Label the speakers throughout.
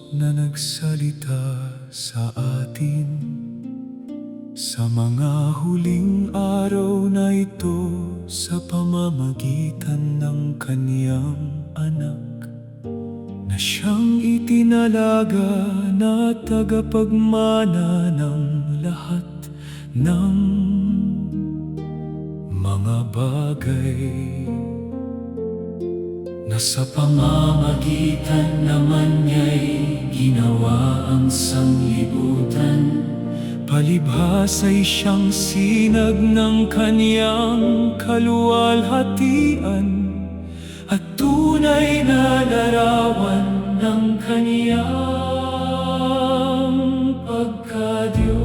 Speaker 1: na nagsalita sa atin sa mga huling araw na ito, sa pamamagitan ng kaniyang anak na siyang itinalaga na tagapagmana ng lahat ng mga bagay, na sa pamamagitan naman niya'y ginawa ang sanglibutan. Palibhas ay siyang sinag ng kaniyang kaluwalhatian at tunay na larawan ng kaniyang pagka-Diyos.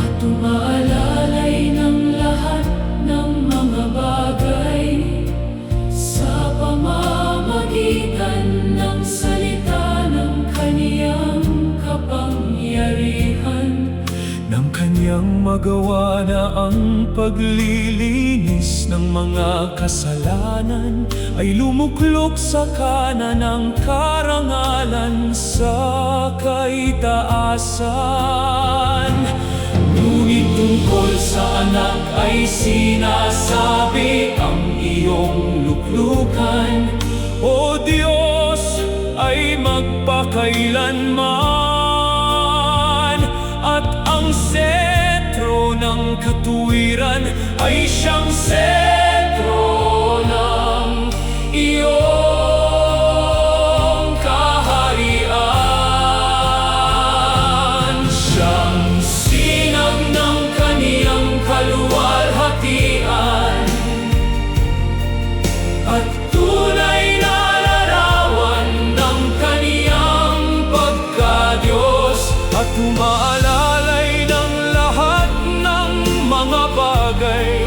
Speaker 1: At umaalalay ng lahat ng mga bagay sa pamamagitan ng salita ng kaniyang kapangyarihan, ng kaniyang magawa na ang paglilinis ng mga kasalanan ay lumuklok sa kanan ng karangalan sa kaitaasan. Ngunit tungkol sa anak ay sinasabi ang iyong luklukan, O Diyos, ay magpakailanman, at ang sentro ng katuwiran ay siyang sentro ng iyong kaharian. Siyang sinag ng kaniyang kaluwalhatian at tunay na larawan ng kaniyang pagka-Diyos, at umaalalay ng lahat ng mga bagay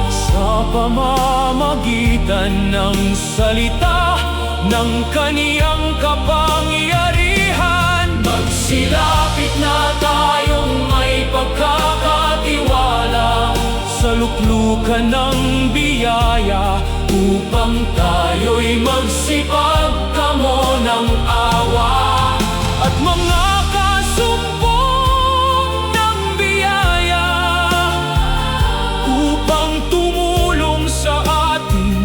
Speaker 1: sa pamamagitan ng salita ng kaniyang kapangyarihan. Magsilapit na tayong may pagkakatiwala sa luklukan ng biyaya, upang tayo'y magsipagtamo ng awa at mga kasumpong ng biyaya, upang tumulong sa atin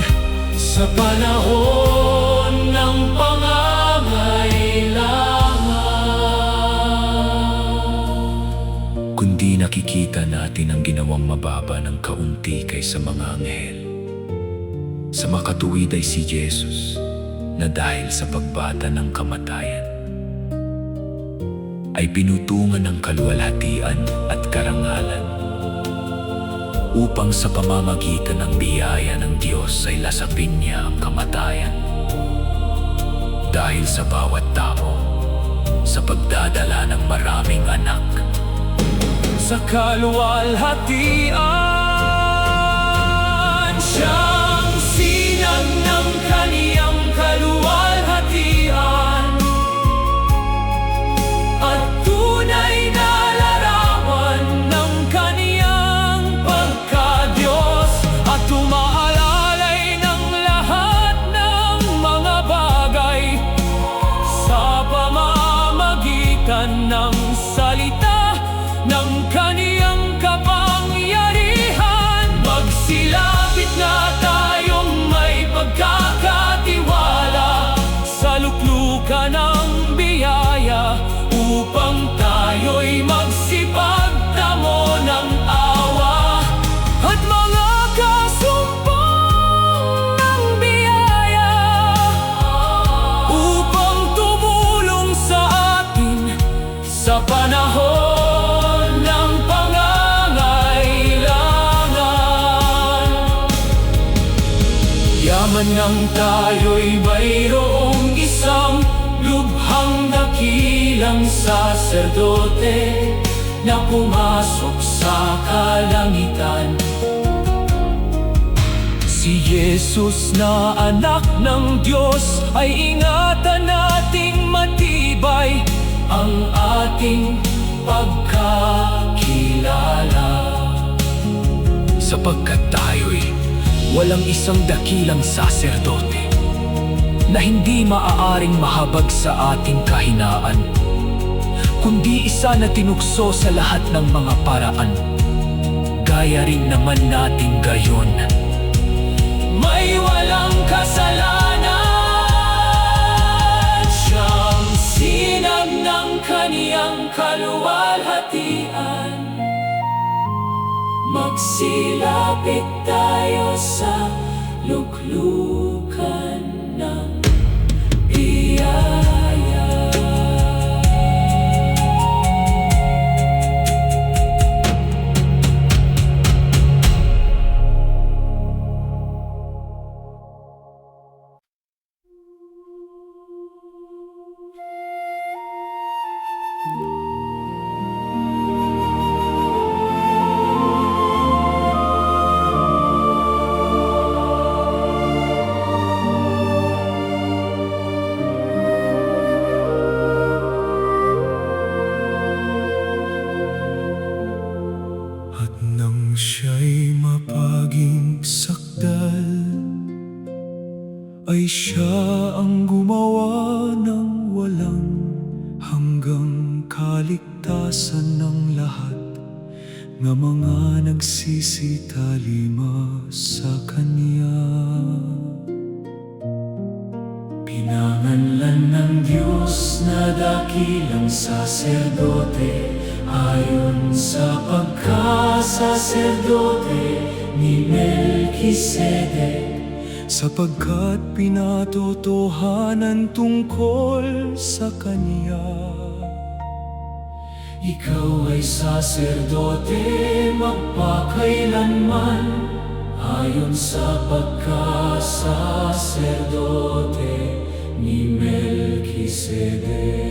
Speaker 1: sa panahon ng pangangailangan. Kundi nakikita natin ang ginawang mababa ng kaunti kaysa mga anghel, sa makatuwid ay si Jesus, na dahil sa pagbata ng kamatayan ay pinutungan ng kaluwalhatian at karangalan, upang sa pamamagitan ng biyaya ng Diyos ay lasapin niya ang kamatayan dahil sa bawat tao, sa pagdadala ng maraming anak. Sa kaluwalhatian, siyang sinag ng kaniyang kaluwalhatian at tunay na larawan ng kaniyang pagka-Diyos, at umaalalay ng lahat ng mga bagay sa pamamagitan ng salita ng kaniyang kapangyarihan. Magsilapit na tayong may pagkakatiwala sa luklukan ng biyaya, upang tayo'y magsipagtamo ng awa at mga kasumpong ng biyaya, upang tumulong sa atin sa panahon ng pangangailangan. Yaman ngang tayo'y mayroong isang lubhang dakilang saserdote na pumasok sa kalangitan, si Jesus na anak ng Diyos. Ay ingatan nating matibay ang ating pagkakilala, sapagkat tayo'y Walang isang dakilang saserdote na hindi maaaring mahabag sa ating kahinaan, kundi isa na tinukso sa lahat ng mga paraan. Gaya rin naman natin gayon. May walang kasalanan, siyang sinag ng kaniyang kaluwalhatian. Magsilapit tayo sa luklukan ng biyaya.
Speaker 2: At nang siya'y mapaging sakdal, ay siya ang gumawa ng walang hanggang kaligtasan ng lahat ng mga nagsisitalima sa Kanya. Pinanganlan ng Diyos na dakilang saserdote, ayon sa pagkasaserdote ni Melkisedek, sapagkat pinatotohanan tungkol sa Kanya. Ikaw ay saserdote magpakailanman, ayon sa pagkasaserdote ni Melkisedek.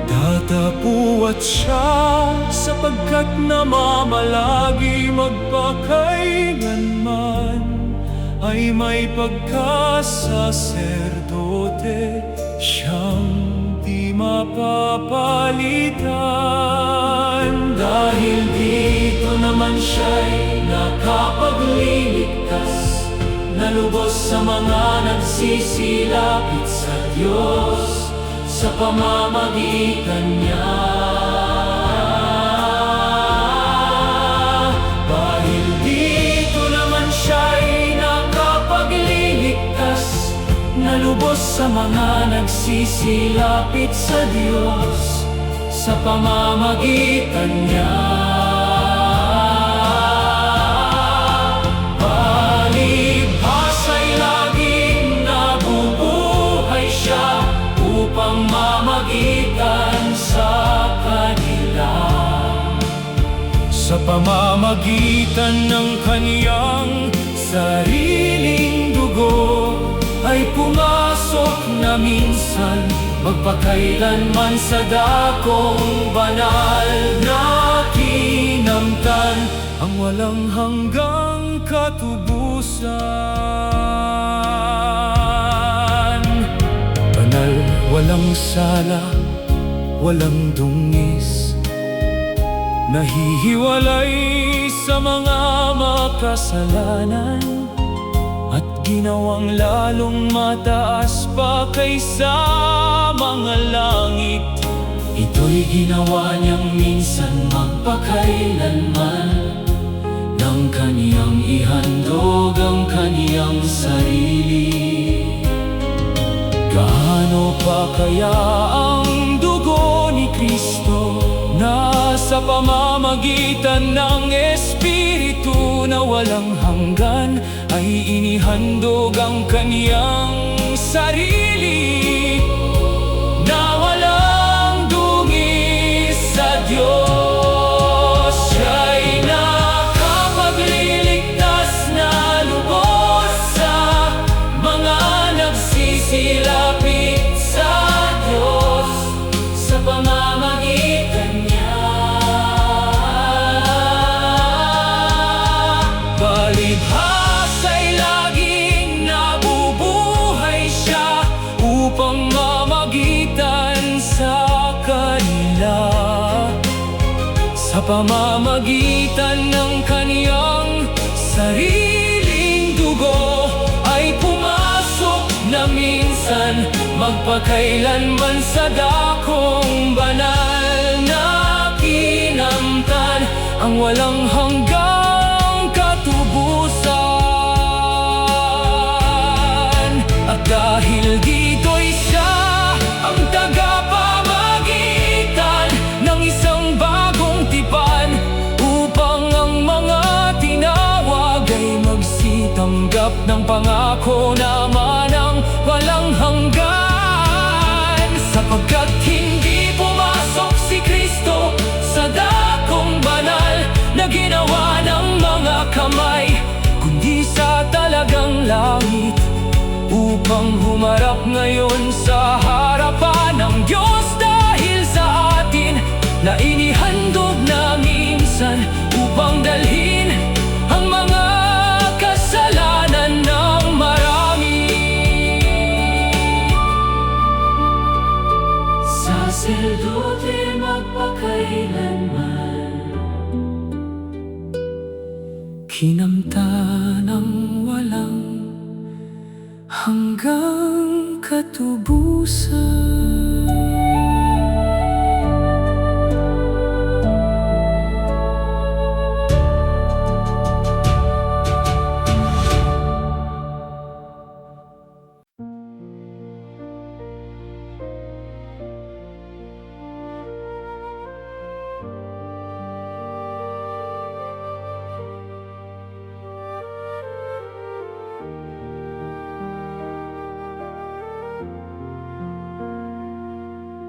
Speaker 2: Datapuat siya sapagkat namamalagi magpakailanman, ay may pagkasaserdote siyang di mapapalitan. Dahil dito naman siya'y nakapagliligtas, na lubos sa mga nagsisilapit sa Diyos sa pamamagitan niya. Dahil dito naman siya'y nakapagliligtas, na lubos sa mga nagsisilapit sa Diyos sa pamamagitan niya. Palibhasa'y laging nabubuhay siya upang mamagitan sa kanila. Sa pamamagitan ng kaniyang sariling dugo, ay pumasok na minsan magpakailanman sa dakong banal na kinamtan, ang walang hanggang katubusan. Banal, walang sala, walang dungis, nahihiwalay sa mga makasalanan, at ginawang lalong mataas pa kaysa mga langit. Ito'y ginawa niyang minsan magpakailanman, nang kaniyang ihandog ang kaniyang sarili. Gaano pa kaya ang dugo ni Kristo, na sa pamamagitan ng Espiritu na walang hanggan ay inihandog ang kaniyang sarili, na walang dungis sa Diyos. Siya'y nakapagliligtas na lubos sa mga nagsisilapit sa Diyos sa pamamagitan niya. Palibhasa'y laging nabubuhay siya upang mamagitan sa kanila. Sa pamamagitan ng kanila Mapagkailanman sa dakong banal na kinamtan ang walang hanggang katubusan. At dahil dito'y siya ang tagapamagitan ng isang bagong tipan, upang ang mga tinawag ay magsitanggap ng pangako naman ang walang hanggan. Sapagkat hindi pumasok si Kristo sa dakong banal na ginawa ng mga kamay, kundi sa talagang langit, upang humarap ngayon sa harapan ng Diyos dahil sa atin na inihandog na minsan upang dalhin ang mga kasalanan ng marami. Saserdote magpakailanman, kinamtan ng walang hanggang katubusan.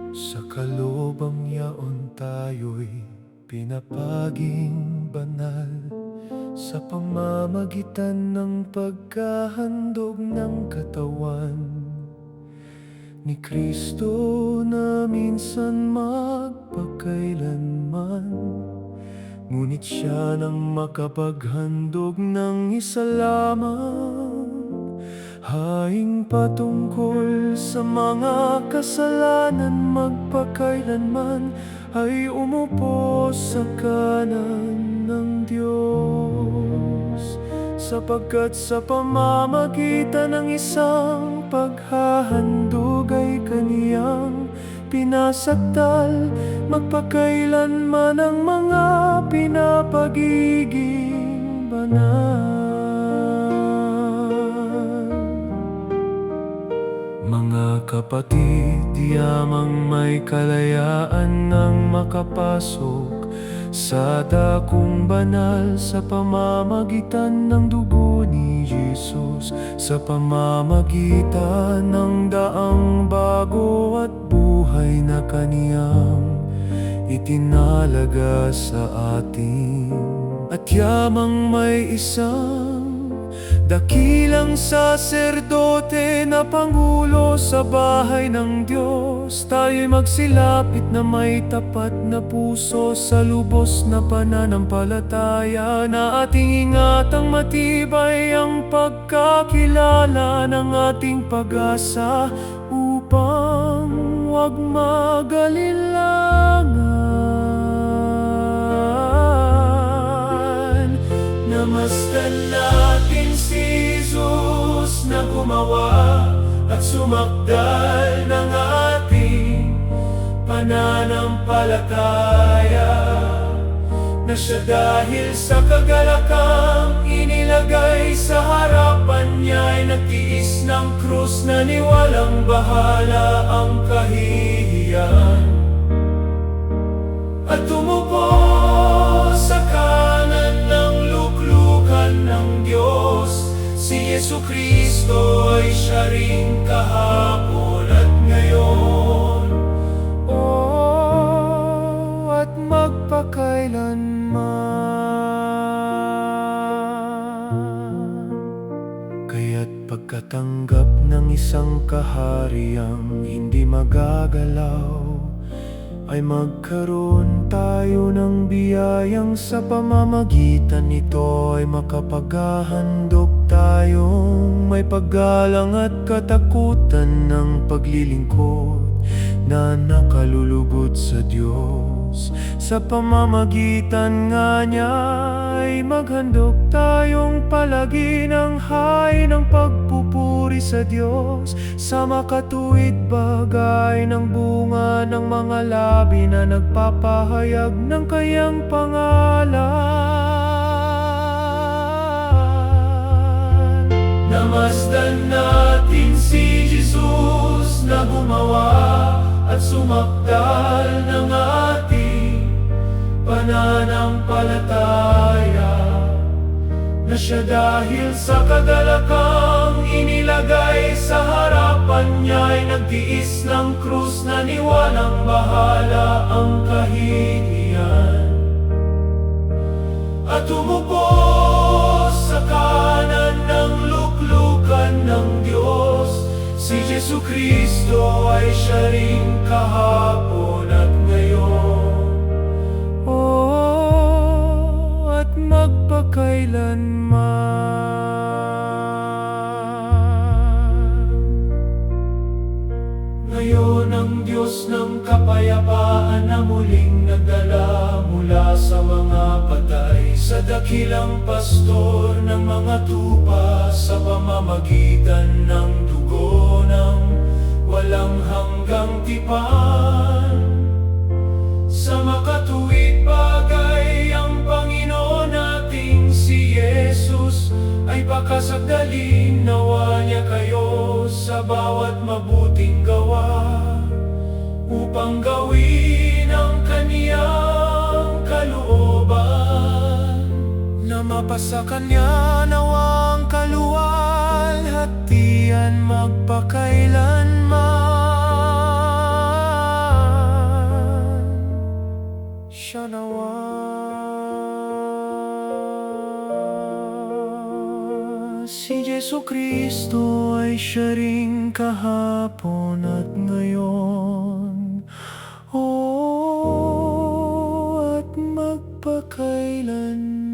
Speaker 3: Sa kaloobang yaon tayo'y pinapaging banal sa pamamagitan ng pagkahandog ng katawan ni Kristo na minsan magpakailanman. Ngunit siya nang makapaghandog ng isa lamang haing patungkol sa mga kasalanan, magpakailanman ay umupo sa kanan ng Diyos. Sapagkat sa pamamagitan ng isang paghahandog ay kaniyang pinasakdal magpakailanman ang mga pinapagiging banal. Mga kapatid, diyamang may kalayaan ng makapasok sa dakong banal sa pamamagitan ng dugo ni Jesus, sa pamamagitan ng daang bago at buhay na kaniyang itinalaga sa atin. At yamang may isang dakilang saserdote na pangulo sa bahay ng Diyos, tayo'y magsilapit na may tapat na puso sa lubos na pananampalataya, na ating ingatang matibay ang pagkakilala ng ating pag-asa, upang huwag mag-alilangan. Namasdan natin si Jesus na gumawa at sumakdal ng ating pananampalataya, na siya dahil sa kagalakang inilagay sa harapan niya ay nagtiis ng krus na niwalang bahala ang kahihiyan, at tumupo sa kanan ng luklukan ng Diyos. Si Jesucristo ay siya rin kahapon at ngayon, at magpakailanman. Kaya't pagkatanggap ng isang kahariang hindi magagalaw, ay magkaroon tayo ng biyayang sa pamamagitan nito ay makapaghahandog tayong may paggalang at katakutan ng paglilingkod na nakalulugod sa Diyos. Sa pamamagitan nga niya ay maghandog tayong palagi ng hain ng pagpupuri sa Diyos, sa makatuwid bagay ng bunga ng mga labi na nagpapahayag ng kayang pangalan. Namasdan natin si Jesus na gumawa at sumakdal ng ating pananampalataya, na siya dahil sa kagalakang inilagay sa harapan niya ay nagtiis ng krus na niwalang bahala ang kahihiyan, at umupo sa kanan ng luklukan ng Diyos. Si Jesucristo ay siya ring kahapon at ngayon, at magpakailanman. Ngayon ang Diyos ng kapayapaan na muling nagdala mula sa mga patay, sa dakilang pastor ng mga tupa, sa pamamagitan ng dugo ng walang hanggang tipan. Sa makatuwid bagay ang Panginoon nating si Jesus ay pakasagdalin nawa niya kayo sa bawat mabuting gawa, upang gawin ang kaniyang kalooban, na mapasa kanya nawang kaluwalhatian magpakailanman. Siya nawa. Si Jesucristo ay siya ring kahapon at ngayon, at magpakailanman.